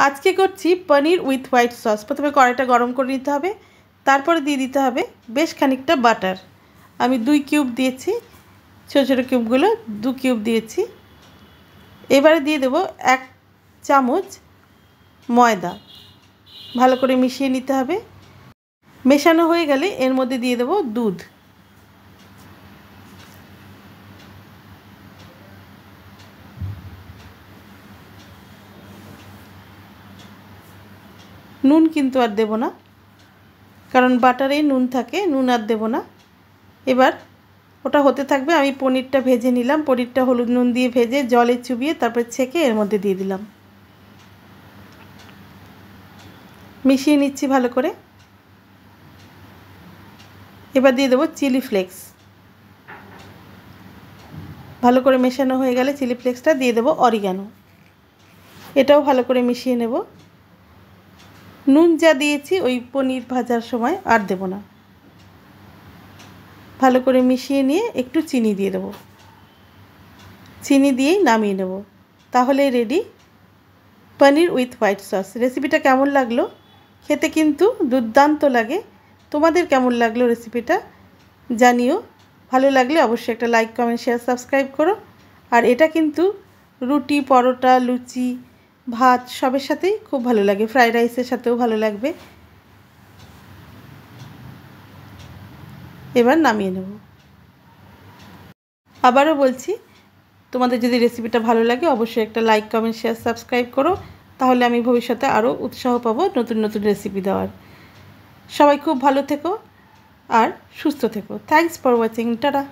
আজকে করছি পনির with white sauce. প্রথমে কড়াইটা গরম করে নিতে হবে, তারপরে দিয়ে দিতে হবে বেশ খানিকটা বাটার। আমি 2 কিউব দিয়েছি, ছোটো ছোটো কিউবগুলো 2 কিউব দিয়েছি। এবারে দিয়ে দেবো 1 চামচ ময়দা। ভালো করে মিশিয়ে নিতে হবে। মেশানো হয়ে গেলে এর মধ্যে দিয়ে দেবো দুধ। নুন কিন্তু আর দেব না, কারণ বাটারে নুন থাকে, নুন আর দেব না। এবার ওটা হতে থাকবে। আমি পনিরটা ভেজে নিলাম, পনিরটা হলুদ নুন দিয়ে ভেজে জলে চুবিয়ে তারপর ছেঁকে এর মধ্যে দিয়ে দিলাম। মিশিয়ে নিচ্ছি ভালো করে। এবার দিয়ে দেবো চিলি ফ্লেক্স। ভালো করে মেশানো হয়ে গেলে চিলি ফ্লেক্সটা দিয়ে দেবো অরিগানো। এটাও ভালো করে মিশিয়ে নেব। নুন যা দিয়েছি ওই পনির ভাজার সময় আর দেব না। ভালো করে মিশিয়ে নিয়ে একটু চিনি দিয়ে দেবো। চিনি দিয়েই নামিয়ে নেব। তাহলে ready paneer with white sauce. রেসিপিটা কেমন লাগলো? খেতে কিন্তু দুর্দান্ত লাগে। তোমাদের কেমন লাগলো রেসিপিটা জানিও। ভালো লাগলে অবশ্যই একটা লাইক, কমেন্ট, শেয়ার, সাবস্ক্রাইব করো। আর এটা কিন্তু রুটি, পরোটা, লুচি, ভাত সবের সাথেই খুব ভালো লাগে। ফ্রাইড রাইসের সাথেও ভালো লাগবে। এবার নামিয়ে নেব। আবারও বলছি, তোমাদের যদি রেসিপিটা ভালো লাগে অবশ্যই একটা লাইক, কমেন্ট, শেয়ার, সাবস্ক্রাইব করো। তাহলে আমি ভবিষ্যতে আরও উৎসাহ পাবো নতুন নতুন রেসিপি দেওয়ার। সবাই খুব ভালো থেকো আর সুস্থ থেকো। Thanks for watching. টাটা।